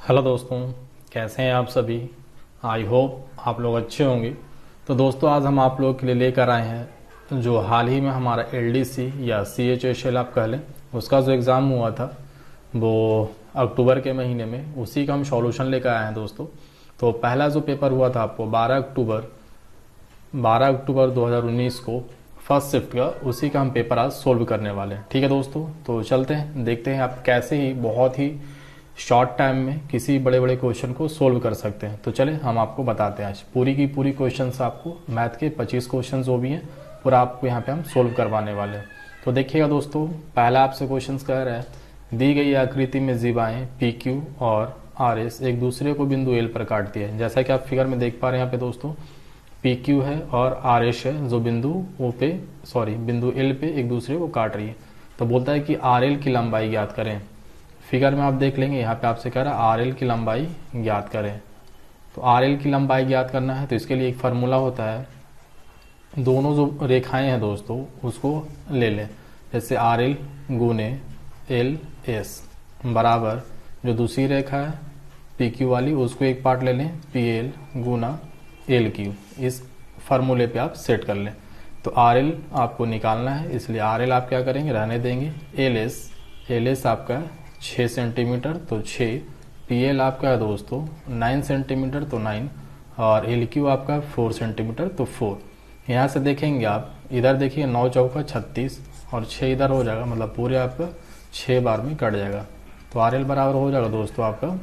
Hello दोस्तों, कैसे हैं आप सभी। आई होप आप लोग अच्छे होंगे। तो दोस्तों, आज हम आप लोगों के लिए लेकर आए हैं जो हाल ही में हमारा एलडीसी या सीएचएसएल आप कह लें, उसका जो एग्ज़ाम हुआ था वो अक्टूबर के महीने में, उसी का हम सॉल्यूशन लेकर आए हैं दोस्तों। तो पहला जो पेपर हुआ था आपको 12 अक्टूबर 2019 को फर्स्ट शिफ्ट का, उसी का हम पेपर आज सोल्व करने वाले हैं। ठीक है दोस्तों, तो चलते हैं, देखते हैं आप कैसे ही बहुत ही शॉर्ट टाइम में किसी बड़े बड़े क्वेश्चन को सोल्व कर सकते हैं। तो चले हम आपको बताते हैं आज पूरी की पूरी क्वेश्चंस, आपको मैथ के 25 क्वेश्चन जो भी हैं पूरा आपको यहाँ पे हम सोल्व करवाने वाले हैं। तो देखिएगा दोस्तों, पहला आपसे क्वेश्चन कह रहा है, दी गई आकृति में जीवाएं पी क्यू और आर एस एक दूसरे को बिंदु एल पर काटती है। जैसा कि आप फिगर में देख पा रहे हैं यहाँ पे दोस्तों, पी क्यू है और आर एस है जो बिंदु एल पे एक दूसरे को काट रही है। तो बोलता है कि आर एल की लंबाई ज्ञात करें। फिगर में आप देख लेंगे, यहाँ पे आपसे कह रहा है आर एल की लंबाई ज्ञात करें। तो आर एल की लंबाई ज्ञात करना है तो इसके लिए एक फार्मूला होता है, दोनों जो रेखाएं हैं दोस्तों उसको ले लें। जैसे आर एल गुने एल एस बराबर जो दूसरी रेखा है पी क्यू वाली, उसको एक पार्ट ले लें पी एल गुना एल क्यू। इस फार्मूले पे आप सेट कर लें। तो आर एल आपको निकालना है, इसलिए आर एल आप क्या करेंगे, रहने देंगे। एल एस आपका 6 सेंटीमीटर तो 6, पी एल आपका है दोस्तों 9 सेंटीमीटर तो 9, और एल क्यू आपका 4 सेंटीमीटर तो 4। यहाँ से देखेंगे आप, इधर देखिए 9 चौका 36 और 6 इधर हो जाएगा, मतलब पूरे आपका 6 बार में कट जाएगा। तो आर एल बराबर हो जाएगा दोस्तों आपका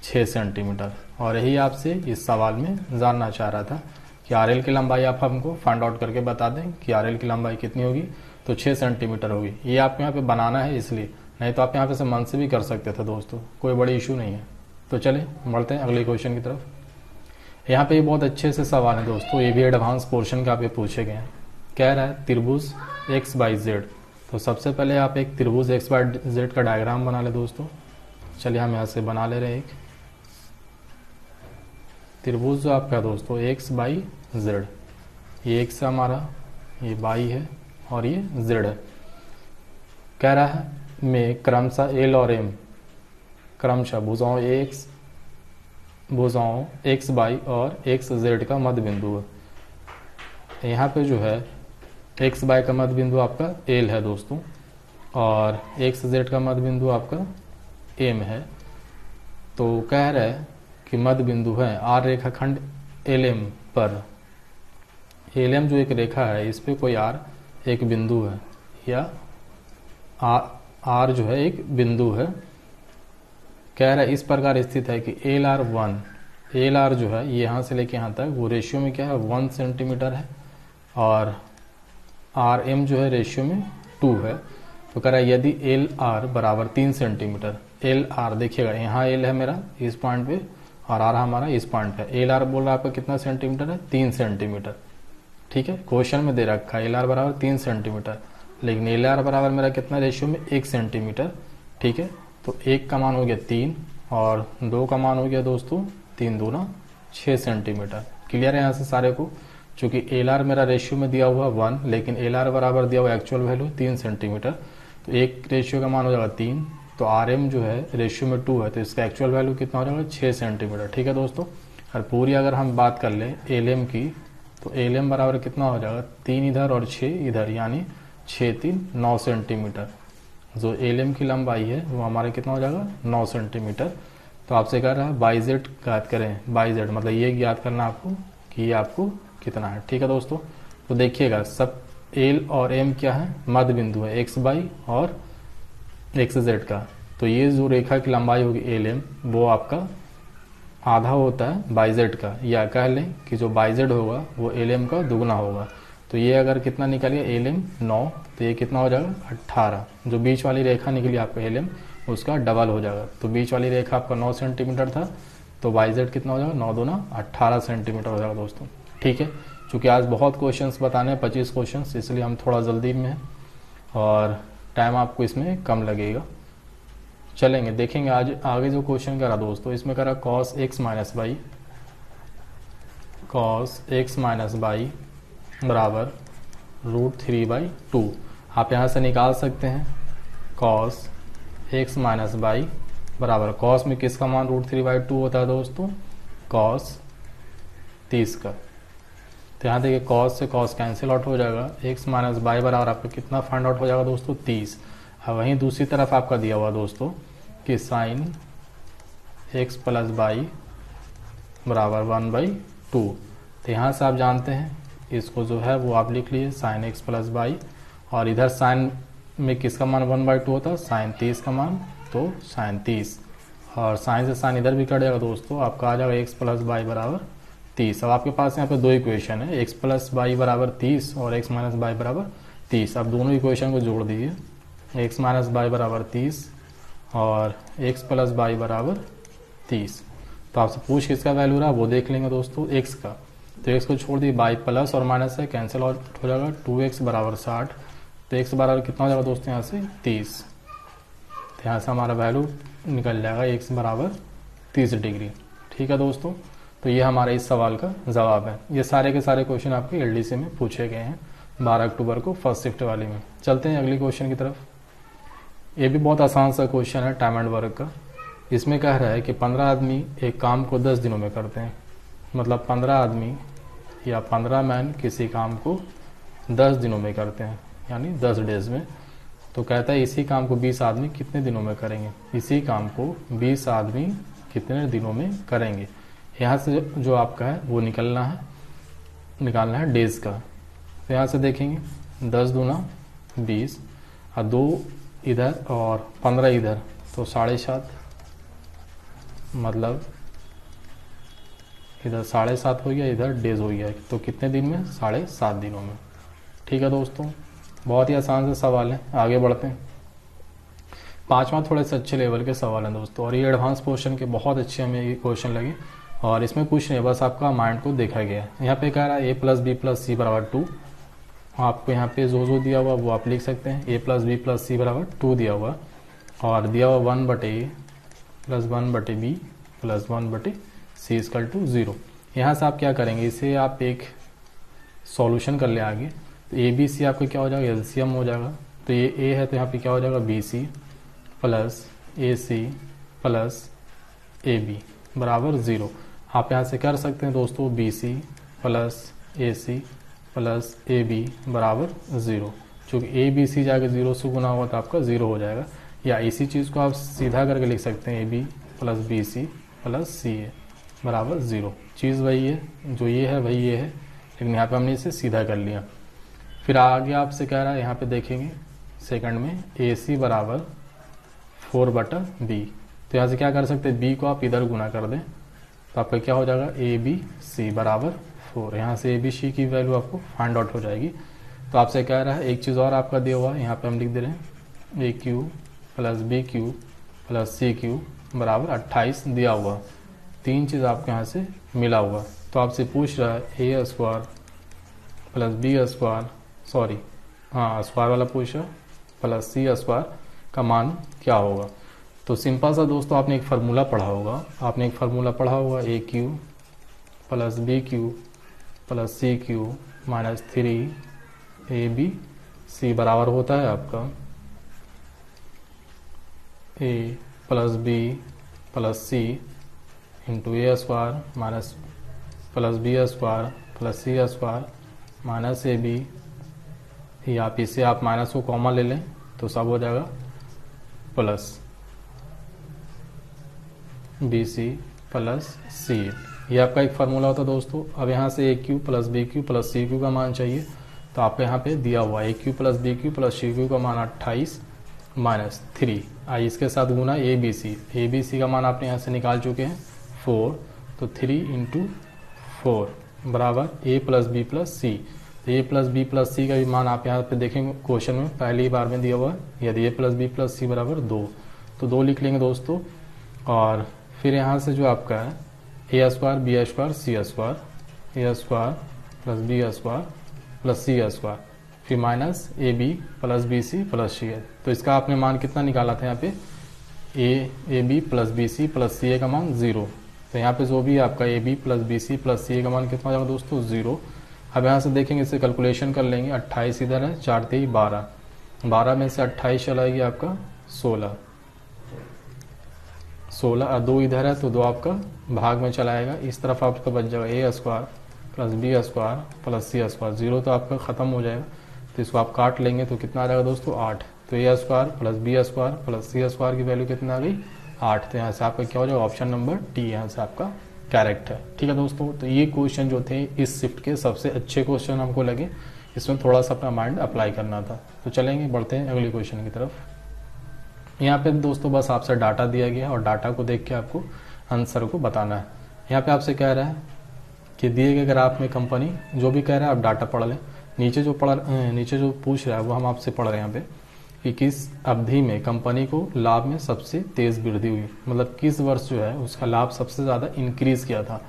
6 सेंटीमीटर। और यही आपसे इस सवाल में जानना चाह रहा था कि आर एल की लंबाई आप हमको फाइंड आउट करके बता दें कि आर एल की लंबाई कितनी होगी। तो 6 सेंटीमीटर होगी। ये आपको यहाँ पे बनाना है इसलिए, नहीं तो आप यहाँ पे से मन से भी कर सकते थे दोस्तों, कोई बड़ी इशू नहीं है। तो चले बढ़ते हैं अगले क्वेश्चन की तरफ। यहाँ पे बहुत अच्छे से सवाल है दोस्तों, ये भी एडवांस पोर्शन का पे पूछे गए हैं। कह रहा है त्रिभुज एक्स बाई जेड। तो सबसे पहले आप एक त्रिभुज एक्स बाई जेड का डायग्राम बना ले दोस्तों। चलिए हम यहाँ से बना ले रहे हैं एक त्रिभुज जो आपका दोस्तों एक्स बाई जेड। ये एक्स है हमारा, ये बाई है और ये जेड है। कह रहा है में क्रमशः एल और एम क्रमशः भुजाओं एक्स बाई और एक्स जेड का मध्य बिंदु है। यहाँ पे जो है एक्स बाई का मध्य बिंदु आपका एल है दोस्तों, और एक्स जेड का मध्य बिंदु आपका एम है। तो कह रहा है कि मध्य बिंदु है आर रेखाखंड एल एम पर। एल एम जो एक रेखा है, इस पे कोई आर एक बिंदु है, या आर जो है एक बिंदु है। कह रहा है इस प्रकार स्थित है कि एल आर जो है यहाँ से लेके यहाँ तक वो रेशियो में क्या है 1 सेंटीमीटर है, और आर एम जो है रेशियो में 2 है। तो कह रहा है यदि एल आर बराबर 3 सेंटीमीटर, एल आर देखिएगा यहाँ एल है मेरा इस पॉइंट पे और आर हमारा इस पॉइंट पे। एल आर बोल रहा है आपका कितना सेंटीमीटर है, 3 सेंटीमीटर। ठीक है, क्वेश्चन में दे रखा है एल आर बराबर 3 सेंटीमीटर, लेकिन एल आर बराबर मेरा कितना रेशियो में 1 सेंटीमीटर। ठीक है, तो 1 का मान हो गया 3 और 2 का मान हो गया दोस्तों 3 दूना 6 सेंटीमीटर। क्लियर है यहाँ से सारे को। चूंकि एल आर मेरा रेशियो में दिया हुआ 1, लेकिन एल आर बराबर दिया हुआ एक्चुअल वैल्यू 3 सेंटीमीटर, तो एक रेशियो का मान हो जाएगा 3। तो आर एम जो है रेशियो में 2 है, तो इसका एक्चुअल वैल्यू कितना हो जाएगा 6 सेंटीमीटर। ठीक है दोस्तों, और पूरी अगर हम बात कर लें एल एम की, तो एल एम बराबर कितना हो जाएगा 3 इधर और 6 इधर, यानी 6 3 9 सेंटीमीटर। जो एल एम की लंबाई है वो हमारे कितना हो जाएगा 9 सेंटीमीटर। तो आपसे कह रहा है बाई जेड ज्ञात करें। बाई जेड मतलब ये ज्ञात करना आपको कि ये आपको कितना है। ठीक है दोस्तों, तो देखिएगा सब एल और एम क्या है, मध्य बिंदु है एक्स बाई और एक्स जेड का। तो ये जो रेखा की लंबाई होगी एल एम, वो आपका आधा होता है बाई जेड का, या कह लें कि जो बाई जेड होगा वो एल एम का दुगना होगा। तो ये अगर कितना निकल गया एल एम 9, तो ये कितना हो जाएगा 18। जो बीच वाली रेखा निकली आपका एल एम, उसका डबल हो जाएगा। तो बीच वाली रेखा आपका 9 सेंटीमीटर था, तो वाई जेड कितना हो जाएगा 9 दूना 18 सेंटीमीटर हो जाएगा दोस्तों। ठीक है, चूँकि आज बहुत क्वेश्चंस बताने हैं 25 क्वेश्चंस, इसलिए हम थोड़ा जल्दी में हैं और टाइम आपको इसमें कम लगेगा। चलेंगे देखेंगे आज आगे जो क्वेश्चन करा दोस्तों, इसमें करा cos x माइनस बाई बराबर √3/2। आप यहाँ से निकाल सकते हैं cos x माइनस बाई बराबर कॉस में किसका मान √3/2 होता है दोस्तों, कॉस 30 का। तो यहाँ देखिए कॉस से कॉस कैंसिल आउट हो जाएगा, x माइनस बाई बराबर आपका कितना फाइंड आउट हो जाएगा दोस्तों, 30। अब वहीं दूसरी तरफ आपका दिया हुआ दोस्तों कि साइन x प्लस बाई बराबर 1/2। तो यहाँ से आप जानते हैं इसको जो है वो आप लिख लीजिए साइन x प्लस बाई, और इधर साइन में किसका मान 1/2 होता है, साइन 30 का मान, तो साइन 30, और साइन से साइन इधर भी कट जाएगा दोस्तों, आपका आ जाएगा x प्लस बाई बराबर 30। अब आपके पास यहाँ पे दो इक्वेशन है, x प्लस बाई बराबर 30 और x माइनस बाई बराबर 30। अब दोनों इक्वेशन को जोड़ दीजिए, x माइनस बाई बराबर 30 और x प्लस बाई बराबर 30। तो आपसे पूछ किसका वैल्यू रहा वो देख लेंगे दोस्तों, x का। तो x को छोड़ दिए, बाई प्लस और माइनस है कैंसिल आउट हो जाएगा, 2x बराबर 60। तो x बराबर कितना हो जाएगा दोस्तों यहाँ से 30। तो यहाँ से हमारा वैल्यू निकल जाएगा x बराबर 30 डिग्री। ठीक है दोस्तों, तो ये हमारे इस सवाल का जवाब है। ये सारे के सारे क्वेश्चन आपके एलडीसी में पूछे गए हैं 12 अक्टूबर को फर्स्ट शिफ्ट वाली में। चलते हैं अगली क्वेश्चन की तरफ। ये भी बहुत आसान सा क्वेश्चन है टाइम एंड वर्क का। इसमें कह रहा है कि 15 आदमी एक काम को 10 दिनों में करते हैं, मतलब 15 आदमी या 15 मैन किसी काम को 10 दिनों में करते हैं, यानी 10 डेज में। तो कहता है इसी काम को 20 आदमी कितने दिनों में करेंगे, इसी काम को 20 आदमी कितने दिनों में करेंगे। यहाँ से जो आपका है वो निकालना है डेज का। तो यहाँ से देखेंगे 10 दूना 20 और 2 इधर और 15 इधर, तो 7.5, मतलब इधर 7.5 हो गया, इधर डेज हो गया, तो कितने दिन में, 7.5 दिनों में। ठीक है दोस्तों, बहुत ही आसान से सवाल है। आगे बढ़ते हैं। 5वां थोड़े से अच्छे लेवल के सवाल हैं दोस्तों, और ये एडवांस पोर्शन के बहुत अच्छे हमें ये क्वेश्चन लगे, और इसमें कुछ नहीं, बस आपका माइंड को देखा गया है। यहाँ पे कह रहा है a प्लस बी प्लस सी बराबर 2। आपको यहाँ पे जो दिया हुआ वो आप लिख सकते हैं, a प्लस बी प्लस सी बराबर 2 दिया हुआ, और दिया हुआ 1/a plus 1/b plus 1/c equal to 0। यहाँ से आप क्या करेंगे, इसे आप एक सॉल्यूशन कर ले आगे। तो ए बी सी आपका क्या हो जाएगा, एलसीएम हो जाएगा। तो ये a है तो यहाँ पे क्या हो जाएगा, B C plus A C plus A B बराबर 0। आप यहाँ से कर सकते हैं दोस्तों B C plus A C plus A B बराबर 0, चूँकि ए बी सी जाकर 0 से गुना हुआ तो आपका 0 हो जाएगा। या इसी चीज़ को आप सीधा करके लिख सकते हैं, A B plus B C plus C A बराबर 0। चीज़ वही है, जो ये है वही ये है, लेकिन यहाँ पे हमने इसे सीधा कर लिया। फिर आगे आपसे कह रहा है, यहाँ पे देखेंगे सेकंड में ए सी बराबर 4/b। तो यहाँ से क्या कर सकते हैं, b को आप इधर गुना कर दें तो आपका क्या हो जाएगा, ए बी सी बराबर 4। यहाँ से ए बी सी की वैल्यू आपको फाइंड आउट हो जाएगी। तो आपसे कह रहा है एक चीज़ और आपका दिया हुआ है, यहाँ पे हम लिख दे रहे हैं A cube plus B cube plus C cube बराबर 28 दिया हुआ। 3 चीज़ आपके यहाँ से मिला हुआ। तो आपसे पूछ रहा है A square plus B square, sorry हाँ स्क्वायर वाला पूछ रहा, प्लस सी स्क्वायर का मान क्या होगा। तो सिंपल सा दोस्तों आपने एक फार्मूला पढ़ा होगा, A cube plus B cube plus C cube minus 3 A B C बराबर होता है आपका A plus B plus C into A square minus plus B square plus C square minus A B, या आप इसे आप माइनस को common ले लें तो सब हो जाएगा प्लस बी सी प्लस सी। ये आपका एक फार्मूला होता है दोस्तों। अब यहाँ से A cube plus B cube plus C cube का मान चाहिए, तो आपको यहाँ पे दिया हुआ है A cube plus B cube plus C cube का मान 28 माइनस 3, आई इसके साथ गुना ए बी सी का मान आपने यहाँ से निकाल चुके हैं 4, तो 3 इंटू 4 बराबर ए प्लस बी प्लस सी। तो ए प्लस बी प्लस सी का भी मान आप यहाँ पे देखेंगे क्वेश्चन में पहली बार में दिया हुआ है, यदि ए प्लस बी प्लस सी बराबर 2, तो 2 लिख लेंगे दोस्तों। और फिर यहाँ से जो आपका है A square B square C square, A square plus B square plus C square, फिर minus A B plus B C plus C A. तो इसका आपने मान कितना निकाला था यहाँ पे, A B plus B C plus C A का मान 0। तो यहाँ पे जो भी आपका A B plus B C plus C A का मान कितना हो जाएगा दोस्तों 0। अब यहाँ से देखेंगे, इसे कैलकुलेशन कर लेंगे, 28 इधर है, 4 3 12, 12 में से 28 चला गया आपका 16, 16 2 इधर है तो 2 आपका भाग में चला आएगा, इस तरफ आपका बच जाएगा A square plus B square plus C square, 0 तो आपका ख़त्म हो जाएगा, तो इसको आप काट लेंगे तो कितना आ जाएगा दोस्तों 8। तो A square plus B square plus C square की वैल्यू कितना आ गई 8। तो यहाँ से आपका क्या हो जाएगा ऑप्शन नंबर टी यहाँ से आपका करेक्ट है। ठीक है दोस्तों, तो ये क्वेश्चन जो थे इस शिफ्ट के सबसे अच्छे क्वेश्चन हमको लगे, इसमें थोड़ा सा अपना माइंड अप्लाई करना था। तो चलेंगे बढ़ते हैं अगले क्वेश्चन की तरफ। यहाँ पे दोस्तों बस आपसे डाटा दिया गया है और डाटा को देख के आपको आंसर को बताना है। यहाँ पे आपसे कह रहा है कि दिए गए ग्राफ में कंपनी, जो भी कह रहा है आप डाटा पढ़ लें। नीचे जो पूछ रहा है वो हम आपसे पढ़ रहे हैं यहाँ पे कि किस अवधि में कंपनी को लाभ में सबसे तेज वृद्धि हुई, मतलब किस वर्ष जो है उसका लाभ सबसे ज़्यादा इंक्रीज किया था।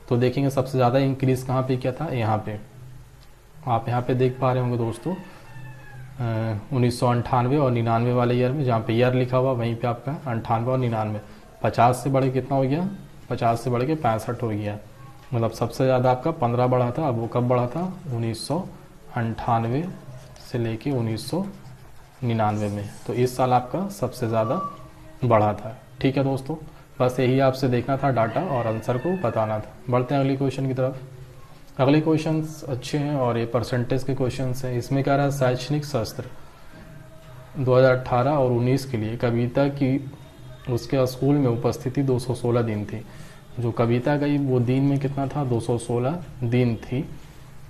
तो देखेंगे सबसे ज़्यादा इंक्रीज कहाँ पे किया था, यहाँ पे आप यहाँ पे देख पा रहे होंगे दोस्तों 1998 और 99 वाले ईयर में, जहाँ पे ईयर लिखा हुआ वहीं पे आपका 98 और 99, 50 से बढ़ के कितना हो गया, 50 से बढ़ के 65 हो गया, मतलब सबसे ज़्यादा आपका 15 बढ़ा था। अब वो कब बढ़ा था 1998 से लेके 1999 में, तो इस साल आपका सबसे ज़्यादा बढ़ा था। ठीक है दोस्तों, बस यही आपसे देखना था डाटा और आंसर को बताना था। बढ़ते हैं अगली क्वेश्चन की तरफ। अगले क्वेश्चंस अच्छे हैं और ये परसेंटेज के क्वेश्चंस हैं। इसमें क्या रहा है, शैक्षणिक शास्त्र 2018 और 19 के लिए कविता की उसके स्कूल में उपस्थिति 216 दिन थी। जो कविता गई वो दिन में कितना था 216 दिन थी,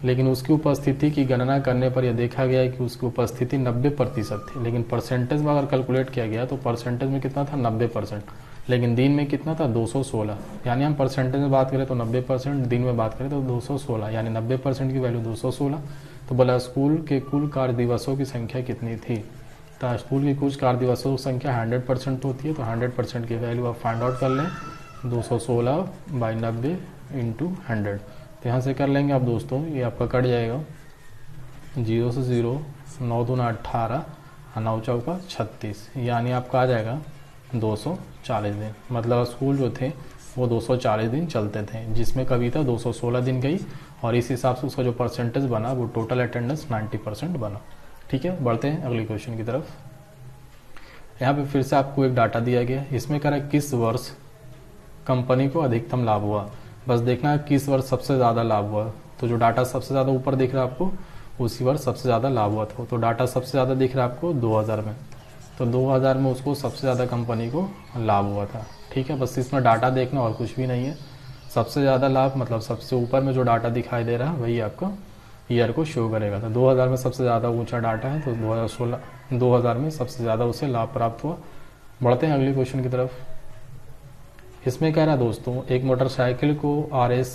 लेकिन उसकी उपस्थिति की गणना करने पर यह देखा गया है कि उसकी उपस्थिति 90% थी। लेकिन परसेंटेज में अगर कैलकुलेट किया गया तो परसेंटेज में कितना था 90%, लेकिन दिन में कितना था 216। यानी हम परसेंटेज में बात करें तो 90%, दिन में बात करें तो 216, यानी 90% की वैल्यू 216। तो बोला स्कूल के कुल कार्य दिवसों की संख्या कितनी थी, तो स्कूल की कुल कार्य दिवसों की संख्या 100% होती है, तो 100% की वैल्यू आप फाइंड आउट कर लें 216 बाई 90 इंटू 100। तो यहाँ से कर लेंगे आप दोस्तों, ये आपका कट जाएगा 0 से 0, 9 दूना 18 और 9 चौका 36, यानी आपका आ जाएगा 240 दिन। मतलब स्कूल जो थे वो 240 दिन चलते थे, जिसमें कविता 216 दिन गई और इस हिसाब से उसका जो परसेंटेज बना वो टोटल अटेंडेंस 90% बना। ठीक है, बढ़ते हैं अगले क्वेश्चन की तरफ। यहाँ पे फिर से आपको एक डाटा दिया गया, इसमें कह रहा है किस वर्ष कंपनी को अधिकतम लाभ हुआ। बस देखना है किस वर्ष सबसे ज़्यादा लाभ हुआ, तो जो डाटा सबसे ज़्यादा ऊपर दिख रहा है आपको उसी वर्ष सबसे ज़्यादा लाभ हुआ था। तो डाटा सबसे ज़्यादा दिख रहा है आपको 2000 में, तो 2000 में उसको सबसे ज़्यादा कंपनी को लाभ हुआ था। ठीक है, बस इसमें डाटा देखना और कुछ भी नहीं है। सबसे ज़्यादा लाभ मतलब सबसे ऊपर में जो डाटा दिखाई दे रहा है वही आपका ईयर को शो करेगा। तो 2000 में सबसे ज़्यादा ऊंचा डाटा है, तो 2000 में सबसे ज़्यादा उसे लाभ प्राप्त हुआ। बढ़ते हैं अगले क्वेश्चन की तरफ। इसमें कह रहा है दोस्तों एक मोटरसाइकिल को RS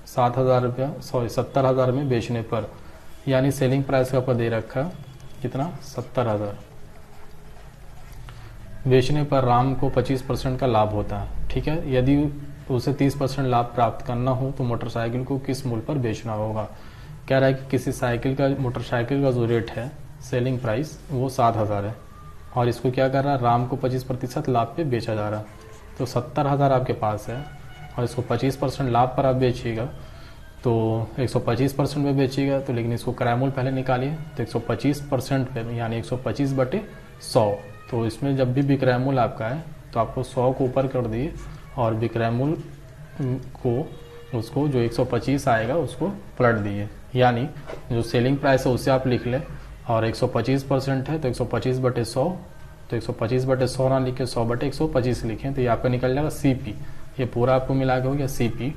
70,000 में बेचने पर, यानी सेलिंग प्राइस का आपको दे रखा कितना 70,000, बेचने पर राम को 25% का लाभ होता है। ठीक है, यदि उसे 30% लाभ प्राप्त करना हो तो मोटरसाइकिल को किस मूल्य पर बेचना होगा। कह रहा है कि किसी मोटरसाइकिल का जो रेट है सेलिंग प्राइस वो 7,000 है और इसको क्या कर रहा है राम को 25% लाभ पे बेचा जा रहा है। तो 70,000 आपके पास है और इसको 25% लाभ पर आप बेचिएगा तो 125% में बेचिएगा, तो लेकिन इसको क्रय मूल्य पहले निकालिए तो 125% पे यानी 125/100। तो इसमें जब भी विक्रय मूल्य आपका है तो आपको 100 को ऊपर कर दिए और विक्रय मूल्य को उसको जो 125 आएगा उसको पलट दिए, यानी जो सेलिंग प्राइस है उसे आप लिख लें और 125% है तो 125/100, तो 125/100 ना लिखे 100/125 लिखें तो ये आपका निकल जाएगा CP। ये पूरा आपको मिला के हो गया CP।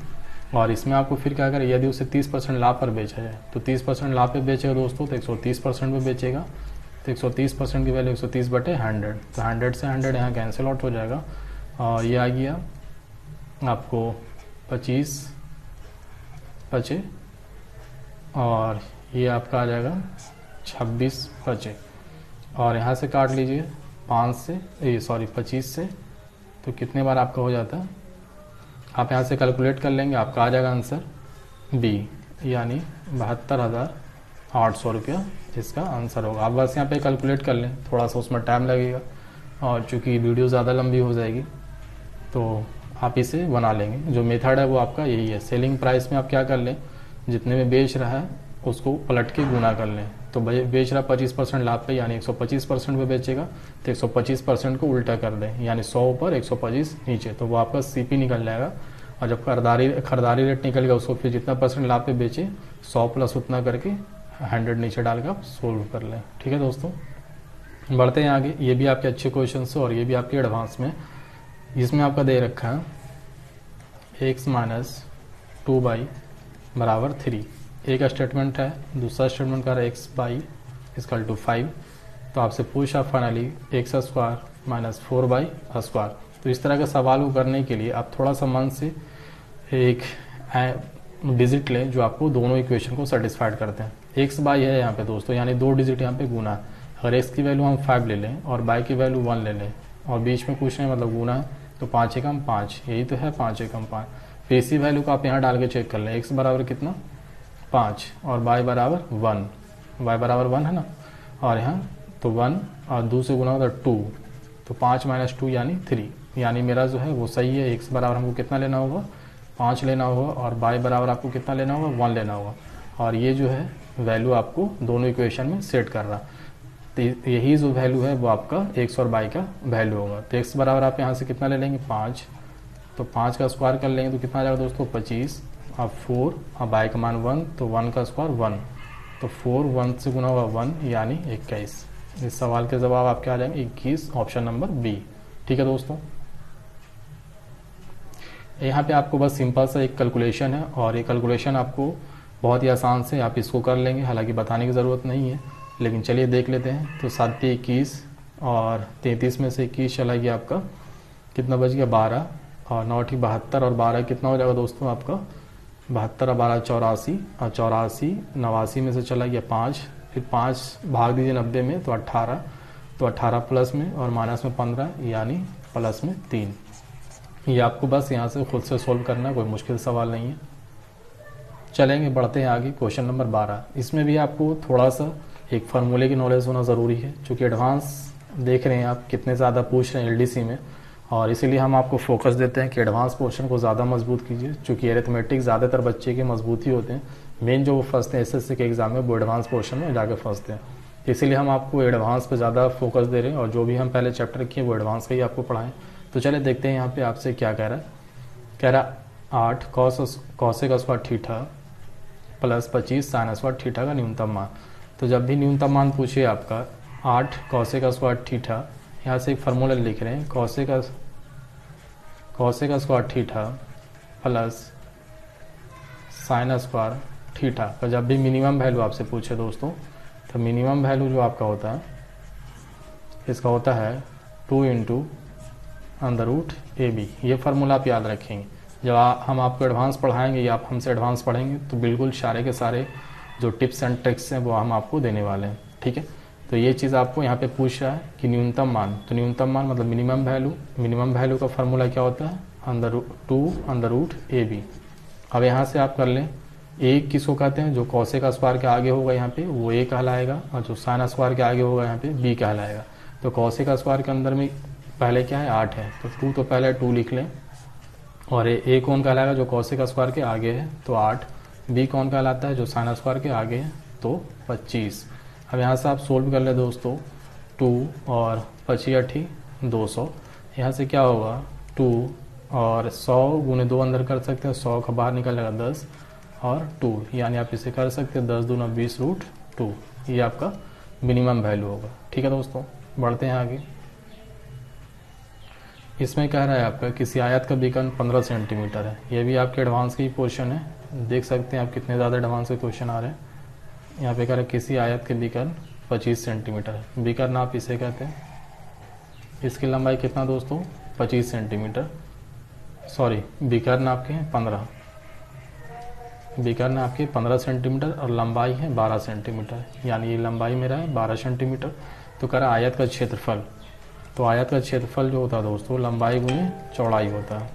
और इसमें आपको फिर क्या करें, यदि उसे 30% लाभ पर बेचा जाए तो 30% लाभ पे बेचेगा दोस्तों तो 130% पे बेचेगा, तो 130% की वैल्यू 130/100, तो 100 से 100 यहाँ कैंसिल आउट हो जाएगा और ये आ गया आपको 25 बचे और ये आपका आ जाएगा 26 बचे और यहाँ से काट लीजिए 25 से, तो कितने बार आपका हो जाता है आप यहाँ से कैलकुलेट कर लेंगे, आपका आ जाएगा आंसर B, यानी 72,800 रुपया इसका आंसर होगा। आप बस यहाँ पे कैलकुलेट कर लें, थोड़ा सा उसमें टाइम लगेगा और चूँकि वीडियो ज़्यादा लंबी हो जाएगी तो आप इसे बना लेंगे। जो मेथड है वो आपका यही है, सेलिंग प्राइस में आप क्या कर लें जितने में बेच रहा है उसको पलट के गुना कर लें, तो बेच रहा 25% लाभ पे, यानी 125% पे बेचेगा, तो 125% को उल्टा कर दें, यानी 100 ऊपर 125 नीचे, तो वो आपका सीपी निकल जाएगा। और जब खरीदारी रेट निकलेगा उसको फिर जितना परसेंट लाभ पे बेचे 100 प्लस उतना करके 100 नीचे डाल के आप सोल्व कर लें। ठीक है दोस्तों, बढ़ते हैं आगे। ये भी आपके अच्छे क्वेश्चन है और ये भी आपके एडवांस में। इसमें आपका दे रखा है x माइनस 2y बराबर 3, एक स्टेटमेंट है। दूसरा स्टेटमेंट का x बाई इक्वल टू 5। तो आपसे पूछा finally x square minus 4y square. तो इस तरह का सवाल को करने के लिए आप थोड़ा सा मन से एक डिजिट लें जो आपको दोनों इक्वेशन को सेटिस्फाइड करते हैं। एक्स बाई है यहाँ पे दोस्तों, यानी 2 डिजिट यहाँ पे गुना है। अगर एक्स की वैल्यू हम 5 ले लें और बाई की वैल्यू 1 ले लें और बीच में कुछ नहीं मतलब गुना है, तो 5 एकम 5, यही तो है 5 एकम 5। फिर इसी वैल्यू को आप यहाँ डाल के चेक कर लें, एक्स बराबर कितना 5 और बाई बराबर 1, वाई बराबर 1 है ना, और यहाँ तो 1 और 2 से गुना होता है 2, तो 5 माइनस 2 यानी 3, यानी मेरा जो है वो सही है। एक्स बराबर हमको कितना लेना होगा 5 लेना होगा और बाई बराबर आपको कितना लेना होगा 1 लेना होगा, और ये जो है वैल्यू आपको दोनों इक्वेशन में सेट कर रहा। तो यही जो वैल्यू है वो आपका एक्स और बाई का वैल्यू होगा। तो एक्स बराबर आप यहाँ से कितना ले लेंगे 5, तो 5 का स्क्वायर कर लेंगे तो कितना आ जाएगा दोस्तों 25, अब 4 और बाई का मान 1, तो 1 का स्क्वायर 1, तो 4 1 से गुना होगा 1 यानी 21। इस सवाल के जवाब आपके आ जाएंगे 21, ऑप्शन नंबर बी। ठीक है दोस्तों, यहाँ पे आपको बस सिंपल सा एक कैलकुलेशन है और ये कैलकुलेशन आपको बहुत ही आसान से आप इसको कर लेंगे, हालांकि बताने की ज़रूरत नहीं है, लेकिन चलिए देख लेते हैं। तो 7 21 और 33 में से 21 चला गया आपका, कितना बच गया 12, और 9 72 और 12 कितना हो जाएगा दोस्तों आपका 72 और 12 84, और 84 89 में से चला गया 5, फिर 5 भाग दीजिए 90 में तो 18, तो 18 प्लस में और माइनस में 15 यानी प्लस में 3। ये आपको बस यहाँ से खुद से सोल्व करना, कोई मुश्किल सवाल नहीं है। चलेंगे बढ़ते हैं आगे, क्वेश्चन नंबर 12। इसमें भी आपको थोड़ा सा एक फार्मूले की नॉलेज होना ज़रूरी है, चूँकि एडवांस देख रहे हैं आप कितने ज़्यादा पूछ रहे हैं एलडीसी में, और इसीलिए हम आपको फोकस देते हैं कि एडवांस पोर्शन को ज़्यादा मजबूत कीजिए, चूँकि एरिथमेटिक ज़्यादातर बच्चे के मजबूत ही होते हैं। मेन जो वो फंसते हैं एसएससी के एग्जाम में वो एडवांस पोर्शन में जाकर फंसते हैं, इसीलिए हम आपको एडवांस पे ज़्यादा फोकस दे रहे हैं, और जो भी हम पहले चैप्टर किए वो एडवांस का ही आपको पढ़ाएं। तो चले देखते हैं यहाँ पे आपसे क्या कह रहा है। कह रहा 8 cosec square theta plus 25 sine square theta का न्यूनतम मान। तो जब भी न्यूनतम मान पूछे आपका 8 कॉसेक स्क्वायर थीटा, यहाँ से एक फार्मूला लिख रहे हैं cosec square theta plus sine square theta का जब भी मिनिमम वैल्यू आपसे पूछे दोस्तों, तो मिनिमम वैल्यू जो आपका होता है इसका होता है 2 into under root A B. ये फार्मूला आप याद रखेंगे जब हम आपको एडवांस पढ़ाएंगे या आप हमसे एडवांस पढ़ेंगे, तो बिल्कुल सारे के सारे जो टिप्स एंड ट्रिक्स हैं वो हम आपको देने वाले हैं। ठीक है, तो ये चीज़ आपको यहाँ पे पूछ रहा है कि न्यूनतम मान, तो न्यूनतम मान मतलब मिनिमम वैल्यू का फार्मूला क्या होता है 2 अंडर रूट ए बी। अब यहाँ से आप कर लें, ए किसको कहते हैं, जो कॉसेक स्क्वायर के आगे होगा यहाँ पे वो ए कहलाएगा, और जो साइन स्क्वायर के आगे होगा यहाँ पे बी कहलाएगा। तो कॉसेक स्क्वायर के अंदर में पहले क्या है 8 है, तो 2 तो पहले 2 लिख लें, और ए कौन कहलाएगा जो कॉसेक स्क्वायर के आगे है तो 8, बी कौन कहलाता है जो साइन स्क्वायर के आगे है तो 25। अब यहाँ से आप सोल्व कर ले दोस्तों, 2 और 25 200, यहाँ से क्या होगा 2 और 100 गुने 2 अंदर कर सकते हैं, 100 का बाहर निकलेगा 10 और 2, यानी आप इसे कर सकते हैं 10 दूना 20 रूट 2, ये आपका मिनिमम वैल्यू होगा। ठीक है दोस्तों, बढ़ते हैं आगे। इसमें कह रहा है आपका किसी आयत का विकर्ण 15 सेंटीमीटर है, ये भी आपके एडवांस की पोर्शन है, देख सकते हैं आप कितने ज़्यादा एडवांस के क्वेश्चन आ रहे हैं। यहाँ पे कह रहा है किसी आयत के विकर्ण 25 सेंटीमीटर है, विकर्ण आप इसे कहते हैं, इसकी लंबाई कितना दोस्तों 25 सेंटीमीटर, सॉरी विकर्ण आपके हैं 15, विकर्ण आपके 15 सेंटीमीटर और लंबाई है 12 सेंटीमीटर, यानी ये लंबाई मेरा है 12 सेंटीमीटर। तो कह रहा आयत का क्षेत्रफल, तो आयत का क्षेत्रफल जो होता है दोस्तों लंबाई गुने चौड़ाई होता है,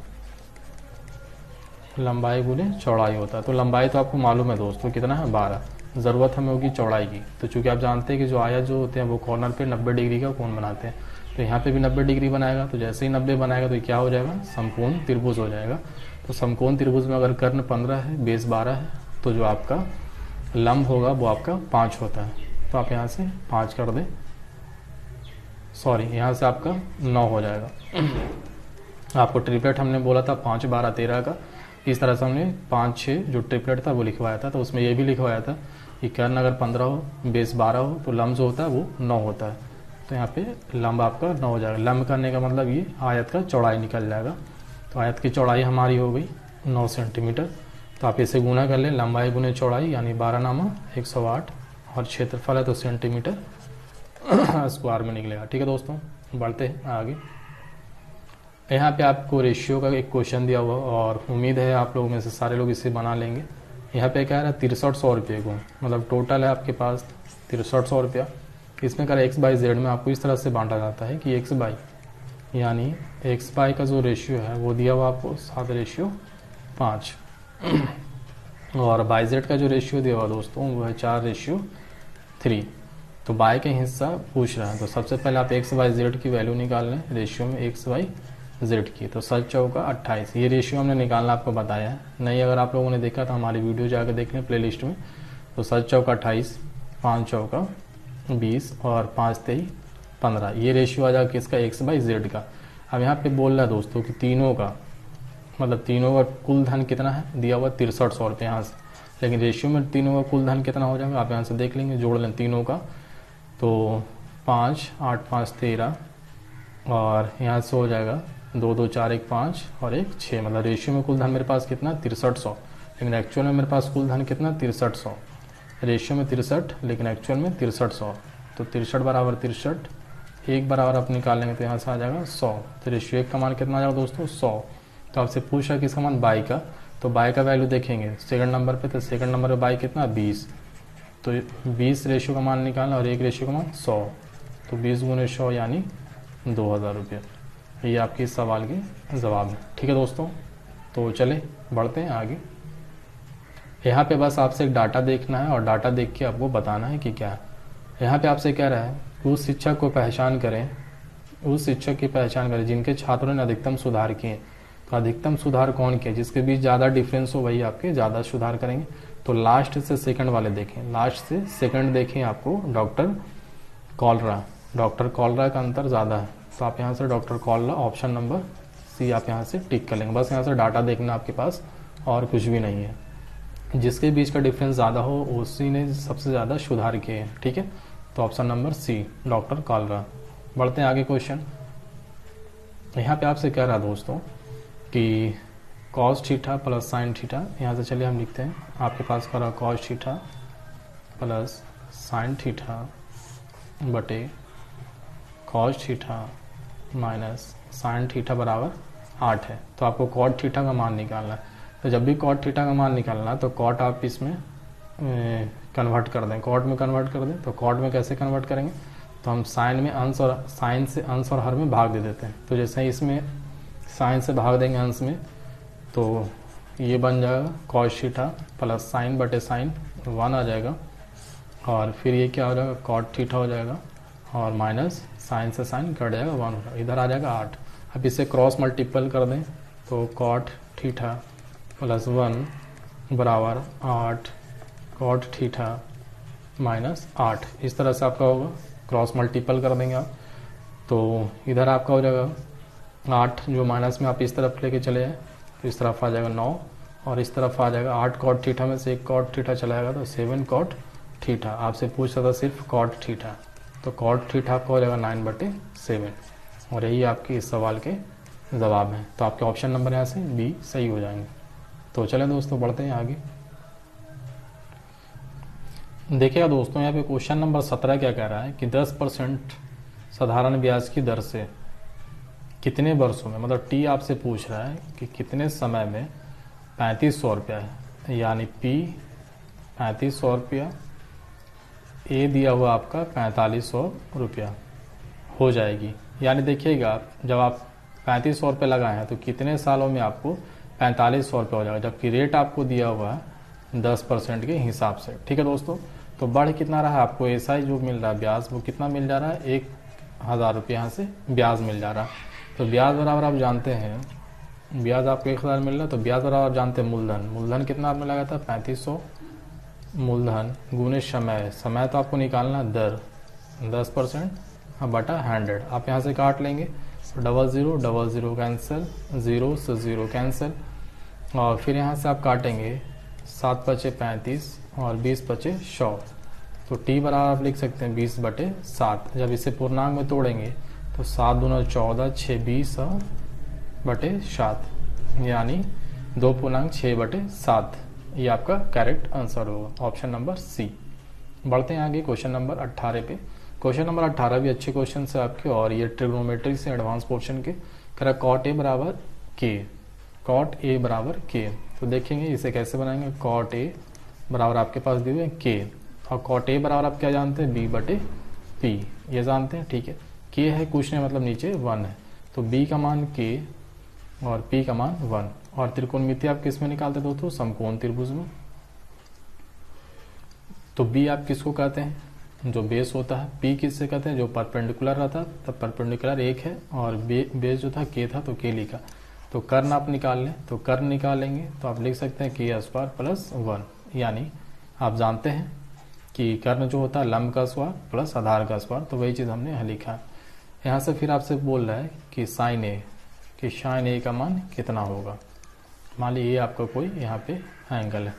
लंबाई गुने चौड़ाई होता है। तो लंबाई तो आपको मालूम है दोस्तों कितना है 12, ज़रूरत हमें होगी चौड़ाई की। तो चूंकि आप जानते हैं कि जो आयत जो होते हैं वो कॉर्नर पे 90 डिग्री का कोण बनाते हैं, तो यहाँ पे भी 90 डिग्री बनाएगा, तो जैसे ही 90 बनाएगा तो क्या हो जाएगा समकोण त्रिभुज हो जाएगा। तो समकोण त्रिभुज में अगर कर्ण 15 है, बेस 12 है, तो जो आपका लंब होगा वो आपका 5 होता है। तो आप यहाँ से 5 कर दें, सॉरी यहाँ से आपका 9 हो जाएगा। आपको ट्रिपलेट हमने बोला था 5, 12, 13 का, इस तरह से हमने 5, 6 जो ट्रिपलेट था वो लिखवाया था। तो उसमें ये भी लिखवाया था कि कर्ण अगर 15 हो, बेस 12 हो, तो लंब जो होता है वो 9 होता है। तो यहाँ पे लंब आपका 9 हो जाएगा। लंब करने का मतलब ये आयत का चौड़ाई निकल जाएगा। तो आयत की चौड़ाई हमारी हो गई 9 सेंटीमीटर। तो आप इसे गुना कर लें, लंबाई गुने चौड़ाई यानी 12 नामा 108, और क्षेत्रफल है तो सेंटीमीटर स्क्वायर में निकलेगा। ठीक है दोस्तों, बढ़ते हैं आगे। यहाँ पे आपको रेशियो का एक क्वेश्चन दिया हुआ, और उम्मीद है आप लोगों में से सारे लोग इसे बना लेंगे। यहाँ पे क्या है 6300 रुपये को, मतलब टोटल है आपके पास 6300 रुपया। इसमें कर एक्स बाई जेड में आपको इस तरह से बांटा जाता है कि एक्स बाई यानी एक्स बाई का जो रेशियो है वो दिया हुआ आपको 7:5, और बाई जेड का जो रेशियो दिया हुआ दोस्तों वो है 4:3। तो बाई का हिस्सा पूछ रहा है, तो सबसे पहले आप एक्स बाई जेड की वैल्यू निकाल लें रेशियो में एक्स बाई जेड की। तो 7 चौका 28, ये रेशियो हमने निकालना आपको बताया है। नहीं अगर आप लोगों ने देखा था हमारी वीडियो जाकर देख लें प्लेलिस्ट में। तो 7 चौका 28, 5 चौका 20 और 5 तेई 15, ये रेशियो आ जाएगा किसका, एक्स बाई जेड का। अब यहाँ पे बोल रहा है दोस्तों कि तीनों का मतलब तीनों का कुल धन कितना है, दिया हुआ 6300 रुपये यहाँ से, लेकिन रेशियो में तीनों का कुल धन कितना हो जाएगा आप यहाँ से देख लेंगे, जोड़ लें तीनों का। तो 5, 8, 5, 13, और यहाँ से हो जाएगा 2, 2, 4, 1, 5 और 1, 6, मतलब रेशियो में कुल धन मेरे पास कितना 6300, लेकिन एक्चुअल में मेरे पास कुल धन कितना 6300। रेशियो में 63 लेकिन एक्चुअल में 6300। तो 63 बराबर 63, 1 बराबर आप निकालेंगे तो यहाँ से आ जाएगा 100। तो रेशियो 1 का मान कितना आ जाएगा दोस्तों 100। तो आपसे पूछा किसका मान, बाई का। तो बाई का वैल्यू देखेंगे सेकंड नंबर पे, तो सेकंड नंबर पे बाई कितना 20। तो 20 रेशियो का मान निकालना और 1 रेशियो का मान 100। तो 20 गुने 100 यानी 2000 रुपये। ये आपके इस सवाल के जवाब है। ठीक है दोस्तों, तो चले बढ़ते हैं आगे। यहाँ पे बस आपसे एक डाटा देखना है और डाटा देख के आपको बताना है कि क्या है। यहाँ पे आपसे कह रहा है उस शिक्षक को पहचान करें, उस शिक्षक की पहचान करें जिनके छात्रों ने अधिकतम सुधार किए। तो अधिकतम सुधार कौन किए, जिसके बीच ज़्यादा डिफरेंस हो वही आपके ज़्यादा सुधार करेंगे। तो लास्ट से सेकंड वाले देखें, लास्ट से सेकंड देखें, आपको डॉक्टर कॉलरा का अंतर ज़्यादा है। तो आप यहाँ से doctor cholera option number C आप यहाँ से टिक कर लेंगे। बस यहाँ से डाटा देखना आपके पास और कुछ भी नहीं है। जिसके बीच का डिफरेंस ज़्यादा हो उसी ने सबसे ज़्यादा सुधार किए हैं। ठीक है, तो option number C doctor cholera. बढ़ते हैं आगे क्वेश्चन। यहाँ पे आपसे कह रहा है दोस्तों कि cos theta plus sine theta, यहाँ से चलिए हम लिखते हैं। आपके पास कह रहा cos theta plus sine theta बटे cos theta minus sine theta बराबर 8 है। तो आपको कॉट थीटा का मान निकालना है। तो जब भी कॉट थीटा का मान निकालना है तो कॉट आप इसमें कन्वर्ट कर दें, कॉट में कन्वर्ट कर दें। तो कॉट में कैसे कन्वर्ट करेंगे, तो हम साइन में अंश और साइन से अंश और हर में भाग दे देते हैं। तो जैसे इसमें साइन से भाग देंगे अंश में, तो ये बन जाएगा कॉस थीटा प्लस साइन बटे साइन 1 आ जाएगा, और फिर ये क्या हो जाएगा कॉट थीटा हो जाएगा, और माइनस साइन से साइन कट जाएगा 1 होगा, इधर आ जाएगा 8। अब इसे क्रॉस मल्टीपल कर दें तो कॉट थीटा प्लस 1 बराबर 8 कॉट थीटा माइनस 8। इस तरह से आपका होगा, क्रॉस मल्टीपल कर देंगे आप। तो इधर आपका हो जाएगा 8 जो माइनस में आप इस तरफ लेके चले जाए तो इस तरफ आ जाएगा 9, और इस तरफ आ जाएगा 8 कॉट थीटा में से 1 कॉट थीटा चला जाएगा तो 7 कॉट थीटा। आपसे पूछ रहा था सिर्फ कॉट थीटा, तो कॉट थीटा आपका हो जाएगा 9/7, और यही आपके इस सवाल के जवाब हैं। तो आपके ऑप्शन नंबर यहाँ से बी सही हो जाएंगे। तो चलें दोस्तों बढ़ते हैं आगे। देखिएगा दोस्तों यहाँ पे क्वेश्चन नंबर 17 क्या कह रहा है कि 10% साधारण ब्याज की दर से कितने वर्षों में, मतलब टी आपसे पूछ रहा है कि कितने समय में 3500 रुपया है, यानी पी 3500 रुपया, ए दिया हुआ आपका 4500 रुपया हो जाएगी। यानी देखिएगा जब आप 3500 रुपये लगाए हैं तो कितने सालों में आपको 4500 रुपये हो जाएगा, जबकि रेट आपको दिया हुआ है 10% के हिसाब से। ठीक है दोस्तों, तो बढ़ कितना रहा है आपको, ऐसा ही जो मिल रहा है ब्याज वो कितना मिल जा रहा है 1000 रुपये यहाँ से ब्याज मिल जा रहा है। तो ब्याज बराबर आप जानते हैं, ब्याज आपको 1000 मिल रहा है, तो ब्याज बराबर आप जानते हैं मूलधन। मूलधन कितना आपने लगाया था 3500 मूलधन गुने समय, समय तो आपको निकालना दर 10% बटा 100, आप यहाँ से काट लेंगे, 00 कैंसिल, 0 से 0 कैंसिल, और फिर यहाँ से आप काटेंगे 7 पचे 35 और 20 पचे 100, तो टी बराबर आप लिख सकते हैं 20/7। जब इसे पूर्णांक में तोड़ेंगे तो 7 दूना 14, 6 20 बटे 7, यानी 2.6/7, ये आपका करेक्ट आंसर होगा, ऑप्शन नंबर सी। बढ़ते हैं आगे क्वेश्चन नंबर 18 पे। क्वेश्चन नंबर 18 भी अच्छे क्वेश्चन है आपके, और ये ट्रिग्नोमेट्री से एडवांस पोर्शन के। कह रहा कॉट ए बराबर के, कॉट ए बराबर के, तो देखेंगे इसे कैसे बनाएंगे। कॉट ए बराबर आपके पास दिए हुए के, और कॉट ए बराबर आप क्या जानते हैं, b/p, ये जानते हैं, ठीक है। के है कुछ नहीं, मतलब नीचे 1 है, तो b का मान k और p का मान 1। और त्रिकोणमिति आप किस में निकालते हैं दोस्तों, समकोण त्रिभुज में। तो b आप किसको कहते हैं, जो बेस होता है। p किससे कहते हैं, जो परपेंडिकुलर रहता है, तब परपेंडिकुलर 1 है, और बेस जो था k था, तो k लिखा। तो कर्ण आप निकाल लें, तो कर्ण निकालेंगे तो आप लिख सकते हैं k² प्लस 1, यानी आप जानते हैं कि कर्ण जो होता है लंब का स्क्वायर प्लस आधार का स्क्वायर, तो वही चीज़ हमने यहाँ लिखा है। यहाँ से फिर आपसे बोल रहा है कि साइन ए, कि साइन ए का मान कितना होगा। मान लीजिए ये आपका कोई यहाँ पे एंगल है,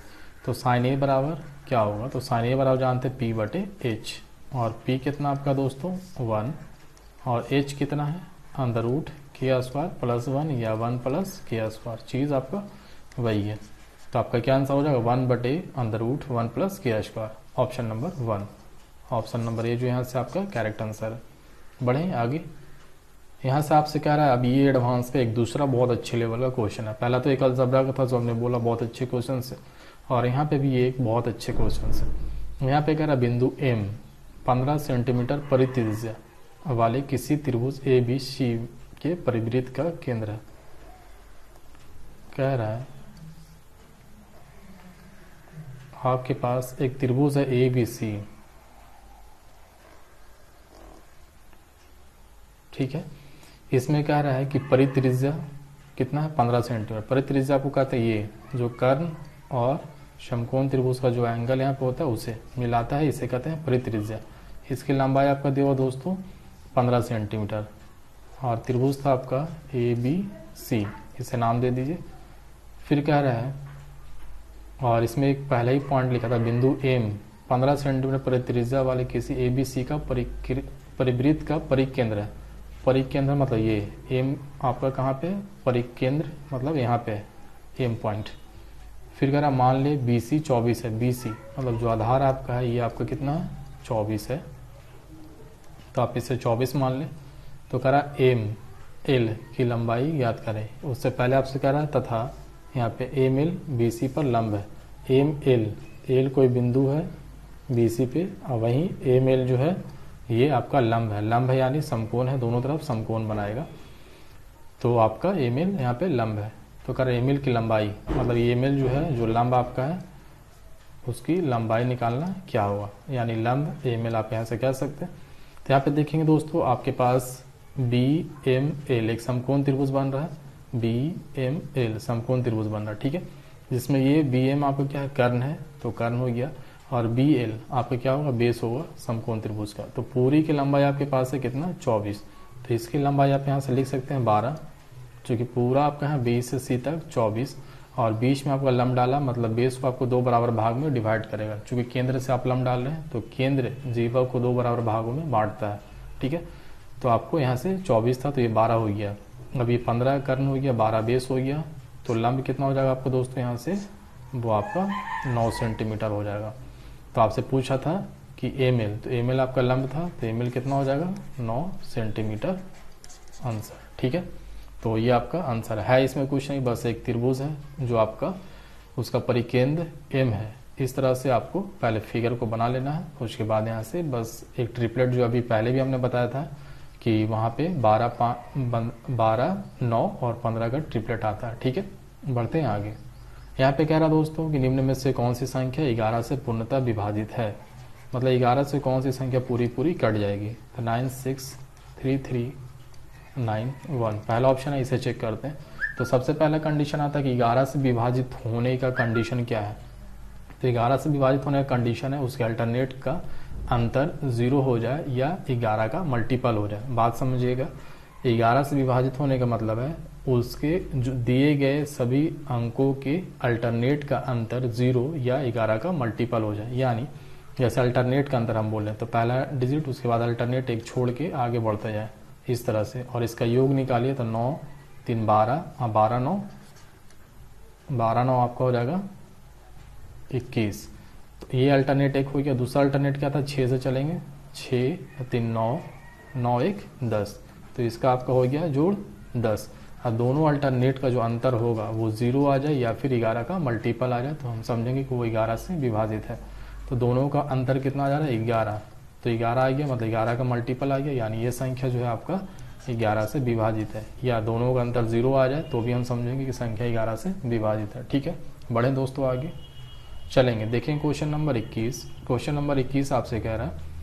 तो साइन ए बराबर क्या होगा, तो साइन ए बराबर जानते हैं p/h, और p कितना आपका दोस्तों 1, और h कितना है √k² प्लस 1 या 1 प्लस k², चीज़ आपका वही है। तो आपका क्या आंसर हो जाएगा, 1/√1 plus k², option number 1, option number A जो यहाँ से आपका करेक्ट आंसर है। बढ़ें आगे, यहाँ से आपसे कह रहा है, अब ये एडवांस पे एक दूसरा बहुत अच्छे लेवल का क्वेश्चन है। पहला तो एक अलजेब्रा का था जो हमने बोला बहुत अच्छे क्वेश्चन है, और यहाँ पे भी ये एक बहुत अच्छे क्वेश्चन है। यहाँ पे कह रहा है बिंदु M 15 सेंटीमीटर परित्रिज्या वाले किसी त्रिभुज ABC के परिवृत्त का केंद्र है। कह रहा है आपके पास एक त्रिभुज है ABC, ठीक है। इसमें कह रहा है कि परित्रिज्या कितना है, 15 सेंटीमीटर। परित्रिज्या आपको कहते हैं ये जो कर्ण और समकोण त्रिभुज का जो एंगल यहाँ पे होता है उसे मिलाता है, इसे कहते हैं परित्रिज्या। इसकी लंबाई आपका दिया दोस्तों 15 सेंटीमीटर, और त्रिभुज था आपका ABC, इसे नाम दे दीजिए। फिर कह रहा है, और इसमें एक पहला ही पॉइंट लिखा था, बिंदु M 15 सेंटीमीटर परित्रिज्या वाले किसी ABC का परिवृत्त का परिकेंद्र है। परिकेंद्र मतलब ये M आपका कहाँ पे, परिकेंद्र मतलब यहाँ पे M पॉइंट। फिर कह रहा मान ले BC 24 है, BC मतलब जो आधार आपका है ये आपका कितना है, 24 है, तो आप इसे 24 मान लें। तो कह रहा ML की लंबाई याद करें। उससे पहले आपसे कह रहा है तथा यहाँ पे ML BC पर लंब है। ML कोई बिंदु है BC पे, और वहीं ML जो है ये आपका लंब है। लंब है यानी समकोण है, दोनों तरफ समकोण बनाएगा, तो आपका ML यहाँ पे लंब है। तो कह रहे ML की लंबाई मतलब ML जो है, जो लंब आपका है उसकी लंबाई निकालना क्या होगा, यानी लंब ML आप यहाँ से कह सकते हैं। तो यहाँ पे देखेंगे दोस्तों आपके पास BML एक समकोण त्रिभुज बन रहा है, BML समकोण त्रिभुज बन रहा है, ठीक है। जिसमें ये BM आपका क्या है, कर्ण है, तो कर्ण हो गया, और BL आपका क्या होगा, बेस होगा समकोण त्रिभुज का। तो पूरी की लंबाई आपके पास है कितना, 24, तो इसकी लंबाई आप यहाँ से लिख सकते हैं 12, जो कि पूरा आपका है B से C तक 24, और बीच में आपका लंब डाला मतलब बेस को आपको 2 बराबर भाग में डिवाइड करेगा। चूंकि केंद्र से आप लंब डाल रहे हैं तो केंद्र जीवा को 2 बराबर भागों में बांटता है, ठीक है। तो आपको यहाँ से 24 था तो ये 12 हो गया, अब ये 15 कर्ण हो गया, 12 बेस हो गया, तो लंब कितना हो जाएगा आपको दोस्तों यहाँ से, वो आपका 9 सेंटीमीटर हो जाएगा। तो आपसे पूछा था कि ML, तो ML आपका लंब था, तो ML कितना हो जाएगा, 9 सेंटीमीटर आंसर, ठीक है। तो ये आपका आंसर है। इसमें कुछ नहीं, बस एक त्रिभुज है जो आपका उसका परिकेंद्र M है। इस तरह से आपको पहले फिगर को बना लेना है, उसके बाद यहाँ से बस एक ट्रिपलेट जो अभी पहले भी हमने बताया था कि वहाँ पे 12, 9 और 15 का ट्रिपलेट आता है, ठीक है। बढ़ते हैं आगे। यहाँ पे कह रहा दोस्तों कि निम्न में से कौन सी संख्या 11 से पूर्णतः विभाजित है, मतलब 11 से कौन सी संख्या पूरी कट जाएगी। तो 9 6 3 3 9 1 पहला ऑप्शन है, इसे चेक करते हैं। तो सबसे पहला कंडीशन आता है कि 11 से विभाजित होने का कंडीशन क्या है, तो 11 से विभाजित होने का कंडीशन है उसके अल्टरनेट का अंतर 0 हो जाए या 11 का मल्टीपल हो जाए। बात समझिएगा, 11 से विभाजित होने का मतलब है उसके जो दिए गए सभी अंकों के अल्टरनेट का अंतर 0 या 11 का मल्टीपल हो जाए। यानी जैसे अल्टरनेट का अंतर हम बोल रहे हैं तो पहला डिजिट उसके बाद अल्टरनेट एक छोड़ के आगे बढ़ता जाए इस तरह से, और इसका योग निकालिए तो 9 3 12 12 9 आपका हो जाएगा 21। तो ये अल्टरनेट एक हो गया। दूसरा अल्टरनेट क्या था, 6 से चलेंगे, 6 3 9 9 1 10, तो इसका आपका हो गया जोड़ 10। अब दोनों अल्टरनेट का जो अंतर होगा वो 0 आ जाए या फिर 11 का मल्टीपल आ जाए तो हम समझेंगे कि वो 11 से विभाजित है। तो दोनों का अंतर कितना आ जा रहा है, 11। तो 11 आ गया मतलब 11 का मल्टीपल आ गया, यानी ये संख्या जो है आपका 11 से विभाजित है। या दोनों का अंतर 0 आ जाए तो भी हम समझेंगे कि संख्या 11 से विभाजित है। ठीक है, बढ़े दोस्तों आगे चलेंगे। देखें क्वेश्चन नंबर 21। क्वेश्चन नंबर 21 आपसे कह रहा है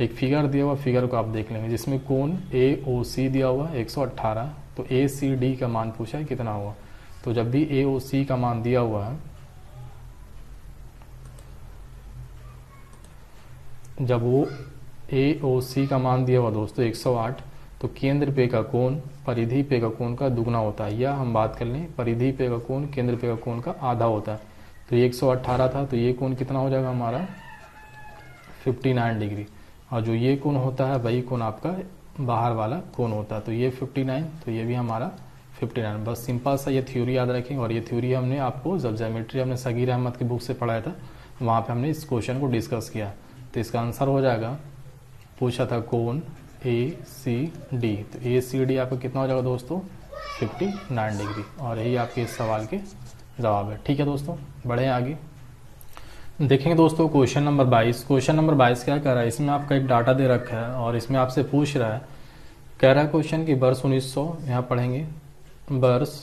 एक फिगर दिया हुआ, फिगर को आप देख लेंगे जिसमें कोण AOC दिया हुआ 118, तो ACD का मान पूछा है कितना हुआ। तो जब भी AOC का मान दिया हुआ है, जब वो AOC का मान दिया हुआ दोस्तों 108, तो केंद्र पे का कोण परिधि पे का कोण का दुगना होता है, या हम बात कर लें परिधि पे का कोण केंद्र पे का कोण का आधा होता है। तो ये 118 था, तो ये कोण कितना हो जाएगा हमारा 59 डिग्री, और जो ये कोण होता है वही कोण आपका बाहर वाला कोण होता है। तो ये 59, तो ये भी हमारा 59। बस सिंपल सा ये थ्योरी याद रखेंगे, और ये थ्योरी हमने आपको जब ज्योमेट्री हमने सगीर अहमद की बुक से पढ़ाया था वहाँ पे हमने इस क्वेश्चन को डिस्कस किया। तो इसका आंसर हो जाएगा, पूछा था कोण ACD, तो ACD आपका कितना हो जाएगा दोस्तों 59 डिग्री, और यही आपके इस सवाल के जवाब है। ठीक है दोस्तों, बढ़े आगे देखेंगे दोस्तों क्वेश्चन नंबर 22। क्वेश्चन नंबर 22 क्या कर रहा है, इसमें आपका एक डाटा दे रखा है और इसमें आपसे पूछ रहा है, कह रहा है क्वेश्चन कि वर्ष 1900, यहाँ पढ़ेंगे, वर्ष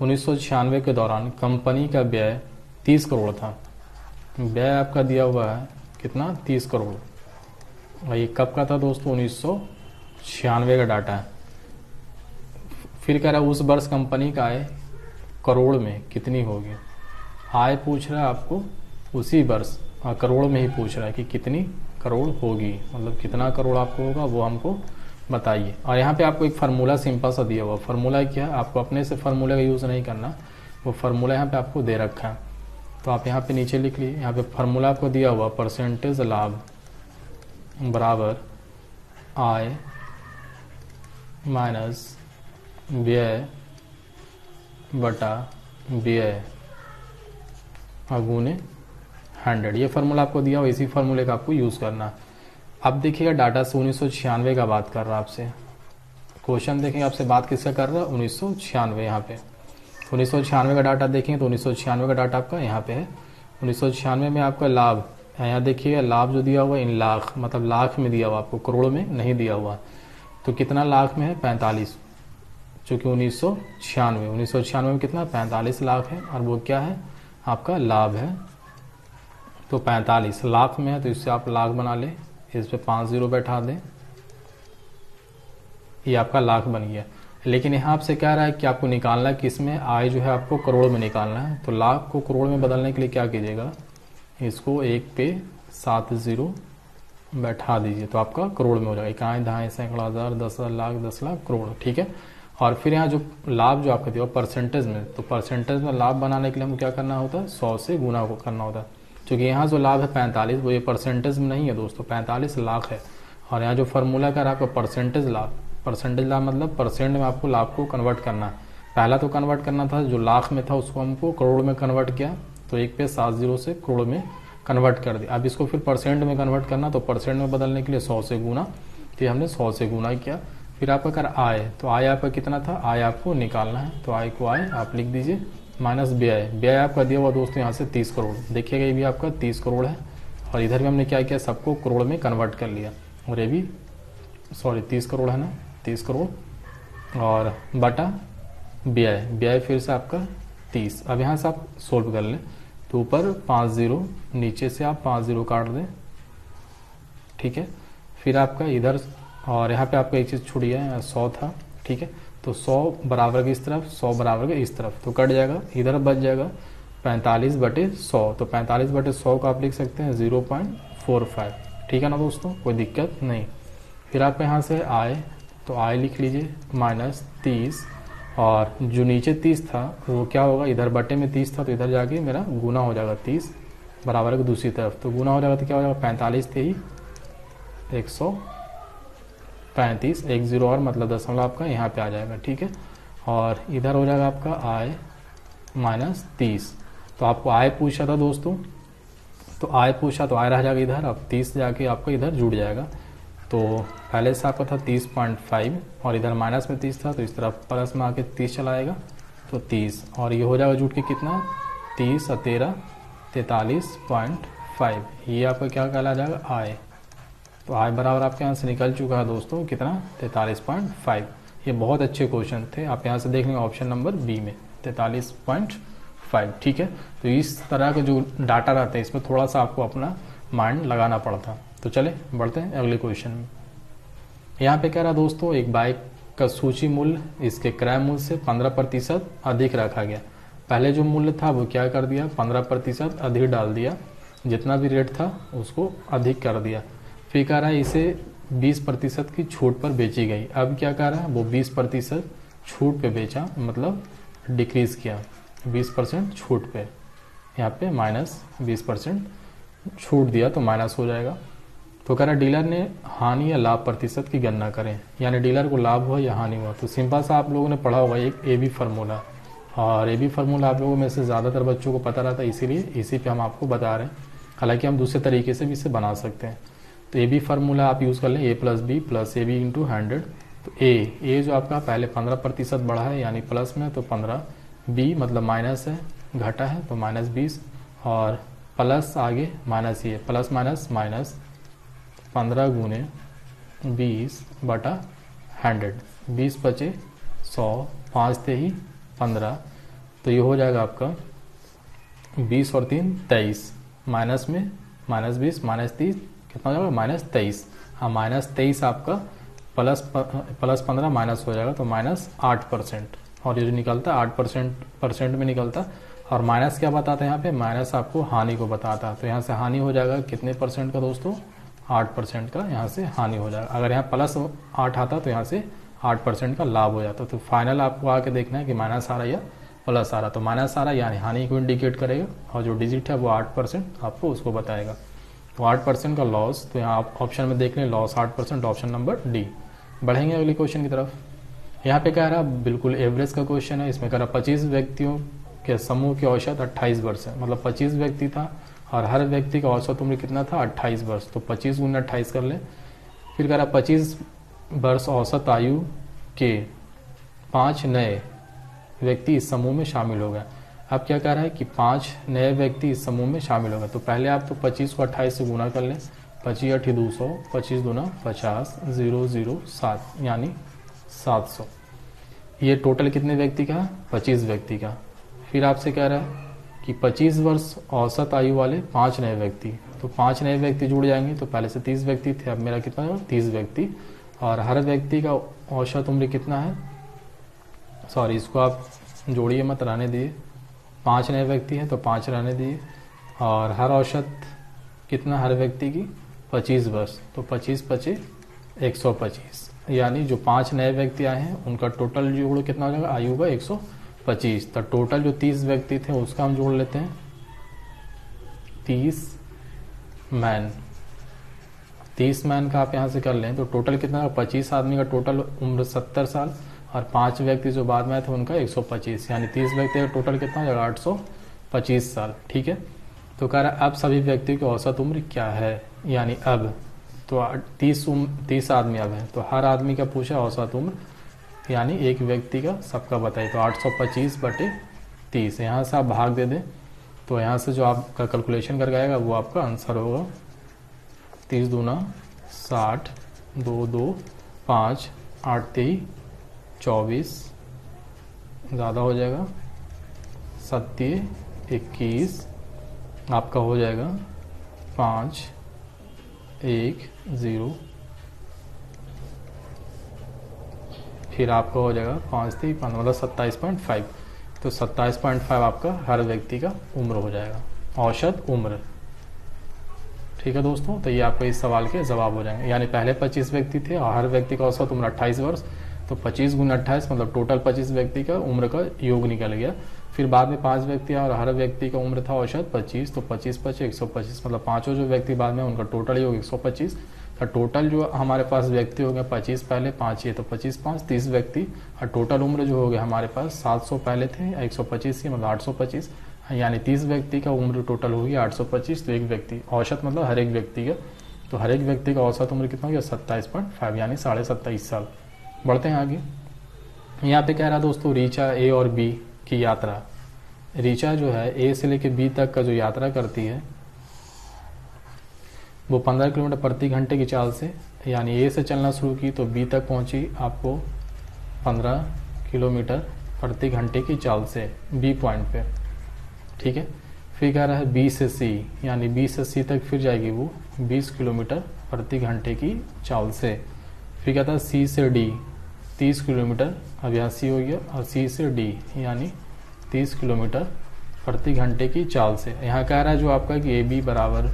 1996 के दौरान कंपनी का व्यय 30 करोड़ था। व्यय आपका दिया हुआ है कितना 30 करोड़, और ये कब का था दोस्तों 1996 का डाटा है। फिर कह रहा है उस वर्ष कंपनी का आय करोड़ में कितनी होगी। आय पूछ रहा है आपको उसी वर्ष करोड़ में ही पूछ रहा है कि कितनी करोड़ होगी, मतलब कितना करोड़ आपको होगा वो हमको बताइए। और यहाँ पे आपको एक फार्मूला सिंपल सा दिया हुआ, फार्मूला क्या है, आपको अपने से फार्मूले का यूज़ नहीं करना, वो फार्मूला यहाँ पे आपको दे रखा है। तो आप यहाँ पे नीचे लिख लीजिए, यहाँ पे फार्मूला आपको दिया हुआ परसेंटेज लाभ बराबर आय माइनस व्यय बटा व्यय गुणे 100। ये फार्मूला आपको दिया हुआ, इसी फार्मूले का आपको यूज़ करना है। अब देखिएगा डाटा से 1996 का बात कर रहा है आपसे, क्वेश्चन देखेंगे आपसे बात किसका कर रहा है 1996। यहाँ पे 1996 का डाटा देखेंगे तो 1996 का डाटा आपका यहाँ पे है। 1996 में आपका लाभ, यहाँ देखिएगा लाभ जो दिया हुआ है इन लाख, मतलब लाख में दिया हुआ, आपको करोड़ में नहीं दिया हुआ। तो कितना लाख में है 45, चूँकि 1996 में कितना 45 लाख है, और वो क्या है आपका लाभ है। तो 45 लाख में है तो इससे आप लाख बना लें, इस पे 5 जीरो बैठा दें, ये आपका लाख बन गया। लेकिन यहाँ आपसे कह रहा है कि आपको निकालना है किसमें, आय जो है आपको करोड़ में निकालना है। तो लाख को करोड़ में बदलने के लिए क्या कीजिएगा, इसको 1 पे 7 जीरो बैठा दीजिए, तो आपका करोड़ में हो जाएगा। इकाई दहाई सैकड़ा हज़ार 10,000 लाख 10 लाख करोड़। ठीक है, और फिर यहाँ जो लाभ जो आपका दिया परसेंटेज में, तो परसेंटेज में लाभ बनाने के लिए हमको क्या करना होता है 100 से गुना को करना होता है। क्योंकि यहाँ जो लाभ है 45, वो ये परसेंटेज में नहीं है दोस्तों, 45 लाख है। और यहाँ जो फार्मूला का आपका परसेंटेज लाभ मतलब परसेंट में आपको लाभ को कन्वर्ट करना है। पहला तो कन्वर्ट करना था जो लाख में था उसको हमको करोड़ में कन्वर्ट किया, तो 1 पे 7 जीरो से करोड़ में कन्वर्ट कर दिया। अब इसको फिर परसेंट में कन्वर्ट करना, तो परसेंट में बदलने के लिए 100 से गुना, तो हमने 100 से गुना किया। फिर आपका कर आय, तो आय आपका कितना था, आय आपको निकालना है, तो आय को आय आप लिख दीजिए माइनस व्यय। व्यय आपका दिया हुआ दोस्तों यहाँ से 30 करोड़, देखिएगा ये भी आपका 30 करोड़ है, और इधर भी हमने क्या किया सबको करोड़ में कन्वर्ट कर लिया, और ये भी 30 करोड़ है ना, 30 करोड़ और बटा व्यय। व्यय फिर से आपका 30। अब यहाँ से आप सोल्व कर लें, तो ऊपर 5 जीरो, नीचे से आप 5 जीरो काट दें। ठीक है, फिर आपका इधर, और यहाँ पे आपका एक चीज़ छूट गया है 100 था। ठीक है, तो 100 बराबर के इस तरफ, 100 बराबर के इस तरफ, तो कट जाएगा, इधर बच जाएगा 45/100, तो 45/100 को आप लिख सकते हैं 0.45। ठीक है ना दोस्तों, कोई दिक्कत नहीं। फिर आप यहाँ से आए तो आए लिख लीजिए -30, और जो नीचे 30 था वो क्या होगा, इधर बटे में 30 था तो इधर जाके मेरा गुना हो जाएगा 30 बराबर है दूसरी तरफ, तो गुना हो जाएगा तो क्या हो जाएगा 45 थे ही 135, 10 और मतलब दशमलव आपका यहाँ पे आ जाएगा। ठीक है, और इधर हो जाएगा आपका आय -30। तो आपको आय पूछा था दोस्तों, तो आय पूछा तो आय रह जाएगा इधर, अब 30 जाके आपका इधर जुड़ जाएगा। तो पहले से आपका था 30.5 और इधर माइनस में 30 था तो इस तरफ प्लस में आके 30 चलाएगा तो 30, और ये हो जाएगा जुट के कितना 30 और 13 43.5। ये आपका क्या कहला जाएगा आय। तो आय बराबर आपके यहाँ से निकल चुका है दोस्तों कितना 43.5। ये बहुत अच्छे क्वेश्चन थे, आप यहाँ से देख लेंगे ऑप्शन नंबर बी में 43.5। ठीक है, तो इस तरह के जो डाटा रहते हैं इसमें थोड़ा सा आपको अपना माइंड लगाना पड़ता। तो चले बढ़ते हैं अगले क्वेश्चन में। यहाँ पे कह रहा दोस्तों एक बाइक का सूची मूल्य इसके क्रय मूल्य से 15% अधिक रखा गया। पहले जो मूल्य था वो क्या कर दिया 15% अधिक डाल दिया, जितना भी रेट था उसको अधिक कर दिया। फिर कह रहा है इसे 20% की छूट पर बेची गई। अब क्या कह रहा है वो 20% छूट पे बेचा, मतलब डिक्रीज किया 20% छूट पे, यहाँ पे -20% छूट दिया तो माइनस हो जाएगा। तो कह रहा डीलर ने हानि या लाभ प्रतिशत की गणना करें, यानी डीलर को लाभ हुआ या हानि हुआ। तो सिंपल सा आप लोगों ने पढ़ा होगा एक AB फार्मूला, और AB फार्मूला आप लोगों में से ज़्यादातर बच्चों को पता रहता है, इसीलिए इसी पे हम आपको बता रहे हैं। हालांकि हम दूसरे तरीके से भी इसे बना सकते हैं। तो AB फार्मूला आप यूज़ कर लें A + B + AB × 100। तो A जो आपका पहले 15% बढ़ा है यानी प्लस में तो 15, B मतलब माइनस है घटा है तो -20, और प्लस आगे माइनस, ये प्लस माइनस माइनस 15 × 20/100, 20 बचे 100, 5 थे ही 15, तो ये हो जाएगा आपका 20 और 3 23, माइनस में -20 -30 कितना हो जाएगा -23। हाँ -23 आपका प्लस 15 माइनस हो जाएगा तो -8%, और ये जो निकलता है 8% में निकलता। और माइनस क्या बताता है यहाँ पे, माइनस आपको हानि को बताता है। तो यहाँ से हानि हो जाएगा कितने % का दोस्तों 8% का यहाँ से हानि हो जाएगा। अगर यहाँ +8 आता तो यहाँ से 8% का लाभ हो जाता। तो फाइनल आपको आके देखना है कि माइनस आ रहा है या प्लस आ रहा। तो माइनस आ रहा है यानी हानि को इंडिकेट करेगा, और जो डिजिट है वो 8% आपको उसको बताएगा। तो 8% का लॉस, तो यहाँ आप ऑप्शन में देख लें लॉस 8%, ऑप्शन नंबर डी। बढ़ेंगे अगले क्वेश्चन की तरफ। यहाँ पे कह रहा बिल्कुल एवरेज का क्वेश्चन है। इसमें कह रहा 25 व्यक्तियों के समूह की औसत 28 वर्ष है, मतलब 25 व्यक्ति था और हर व्यक्ति का औसत उम्र कितना था 28 वर्ष। तो 25 × 28 कर लें। फिर कह रहा 25 वर्ष औसत आयु के 5 नए व्यक्ति इस समूह में शामिल हो गए। अब क्या कह रहा है कि 5 नए व्यक्ति इस समूह में शामिल हो गए। तो पहले आप तो 25 को 28 से गुना कर लें, 25 × 8 = 200, 25 × 2 = 50, 0 0 7 यानी 700। ये टोटल कितने व्यक्ति का 25 व्यक्ति का। फिर आपसे कह रहा है कि 25 वर्ष औसत आयु वाले 5 नए व्यक्ति, तो 5 नए व्यक्ति जुड़ जाएंगे। तो पहले से 30 व्यक्ति थे, अब मेरा कितना है 30 व्यक्ति, और हर व्यक्ति का औसत उम्र कितना है, सॉरी इसको आप जोड़िए मत, रहने दिए। 5 नए व्यक्ति हैं तो 5 रहने दिए, और हर औसत कितना हर व्यक्ति की 25 वर्ष, तो 25 × 125, यानी जो 5 नए व्यक्ति आए हैं उनका टोटल जोड़ कितना हो जाएगा आयु का 125। तो टोटल जो 30 व्यक्ति थे उसका हम जोड़ लेते हैं 30 मैन। 30 मैन का आप यहाँ से कर लें तो टोटल कितना, 25 आदमी का टोटल उम्र 70 साल, और 5 व्यक्ति जो बाद में आए थे उनका 125, यानी 30 व्यक्ति का टोटल कितना हो जाएगा 825 साल। ठीक है, तो कह रहा है अब सभी व्यक्तियों की औसत उम्र क्या है, यानी अब तो 30 आदमी अब है, तो हर आदमी का पूछा औसत उम्र, यानी एक व्यक्ति का सबका बताइए। तो 825/30, यहाँ से आप भाग दे दें तो यहाँ से जो आपका कैलकुलेशन कर आएगा वो आपका आंसर होगा 30 दूना 60, 2 2 5, 8 3 24, ज़्यादा हो जाएगा 7 21, आपका हो जाएगा 5 1 0, फिर आपका हो जाएगा 5 3 15 मतलब 27.5। तो 27.5 आपका हर व्यक्ति का उम्र हो जाएगा, औसत उम्र। ठीक है दोस्तों, तो ये आपके इस सवाल के जवाब हो जाएंगे। यानी पहले 25 व्यक्ति थे और हर व्यक्ति का औसत उम्र 28 वर्ष, तो 25 गुना 28 मतलब टोटल 25 व्यक्ति का उम्र का योग निकल गया। फिर बाद में 5 व्यक्ति और हर व्यक्ति का उम्र था औसत 25, तो 25 25 125 मतलब पांचों जो व्यक्ति बाद में उनका टोटल योग 125 का। टोटल जो हमारे पास व्यक्ति हो गए 25 पहले 5 ये, तो 25 5 30 व्यक्ति, और टोटल उम्र जो हो गया हमारे पास 700 पहले थे 125 मतलब 825, यानी 30 व्यक्ति का उम्र टोटल हो गया 825। तो एक व्यक्ति औसत मतलब हर एक व्यक्ति का, तो हर एक व्यक्ति का औसत उम्र कितना हो गया 27.5 यानी 27.5 साल। बढ़ते हैं आगे। यहाँ पे कह रहा दोस्तों रीचा ए और बी की यात्रा। रीचा जो है ए से लेके बी तक का जो यात्रा करती है वो 15 किलोमीटर प्रति घंटे की चाल से, यानी ए से चलना शुरू की तो बी तक पहुंची आपको 15 किलोमीटर प्रति घंटे की चाल से बी पॉइंट पे। ठीक है, फिर कह रहा है बी से सी, यानी बी से सी तक फिर जाएगी वो 20 किलोमीटर प्रति घंटे की चाल से। फिर कहता है सी से डी 30 किलोमीटर, अब यहाँ सी हो गया, और सी से डी यानी 30 किलोमीटर प्रति घंटे की चाल से। यहाँ कह रहा है जो आपका कि ए बी बराबर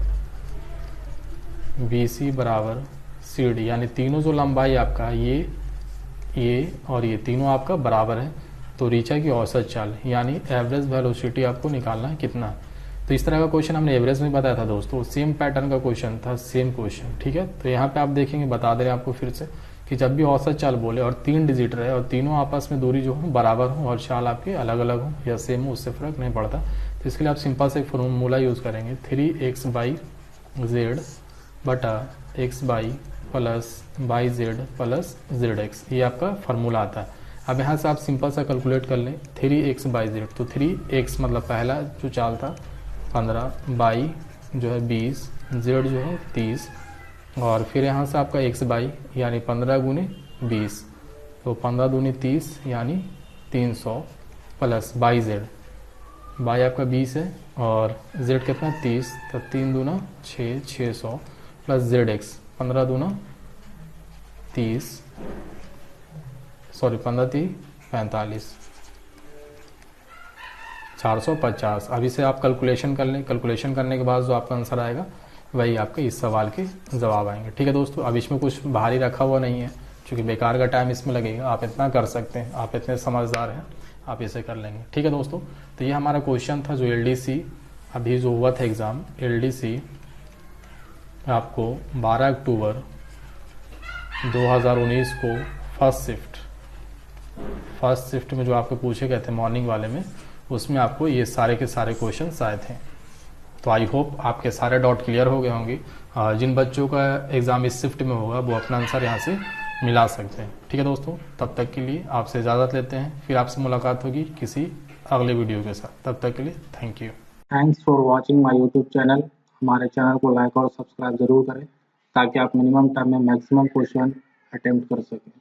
बी सी बराबर सी डी, यानी तीनों जो लंबाई आपका ये और ये तीनों आपका बराबर है। तो रीचा की औसत चाल यानी एवरेज वेलोसिटी आपको निकालना है कितना। तो इस तरह का क्वेश्चन हमने एवरेज में बताया था दोस्तों, सेम पैटर्न का क्वेश्चन था, सेम क्वेश्चन। ठीक है, तो यहाँ पे आप देखेंगे, बता दे रहे हैं आपको फिर से कि जब भी औसत चाल बोले और 3 डिजिट रहे और तीनों आपस में दूरी जो हो बराबर हो और चाल आपके अलग अलग हो या सेम हो, उससे फर्क नहीं पड़ता। तो इसके लिए आप सिंपल से एक फॉर्मूला यूज़ करेंगे, 3x/z बटा x/y plus yz plus zx, ये आपका फार्मूला आता है। अब यहाँ से आप सिंपल सा कैलकुलेट कर लें 3x/z, तो 3x मतलब पहला जो चाल था 15, y जो है 20, z जो है 30, और फिर यहाँ से आपका x/y यानी 15 गुने 20, तो 15 दूनी 30 यानी 300 प्लस yz, y आपका 20 है और z कितना 30, तो 3 दूना 6 600 प्लस zx 15 दूना 30, सॉरी 15 30 45 450। अभी से आप कैलकुलेशन कर लें, कैलकुलेशन करने के बाद जो आपका आंसर आएगा वही आपके इस सवाल के जवाब आएंगे। ठीक है दोस्तों, अब इसमें कुछ भारी रखा हुआ नहीं है, क्योंकि बेकार का टाइम इसमें लगेगा। आप इतना कर सकते हैं, आप इतने समझदार हैं, आप इसे कर लेंगे। ठीक है दोस्तों, तो ये हमारा क्वेश्चन था जो LDC अभी जो हुआ था एग्ज़ाम, LDC आपको 12 अक्टूबर 2019 को फर्स्ट शिफ्ट में जो आपको पूछे गए थे मॉर्निंग वाले में, उसमें आपको ये सारे के सारे क्वेश्चन आए थे। तो आई होप आपके सारे डाउट क्लियर हो गए होंगे। जिन बच्चों का एग्ज़ाम इस शिफ्ट में होगा वो अपना आंसर यहाँ से मिला सकते हैं। ठीक है दोस्तों, तब तक के लिए आपसे इजाज़त लेते हैं, फिर आपसे मुलाकात होगी किसी अगले वीडियो के साथ। तब तक के लिए thank you. Thanks for watching my YouTube channel. हमारे चैनल को लाइक और सब्सक्राइब जरूर करें ताकि आप मिनिमम टाइम में मैक्सिमम क्वेश्चन अटेम्प्ट कर सकें।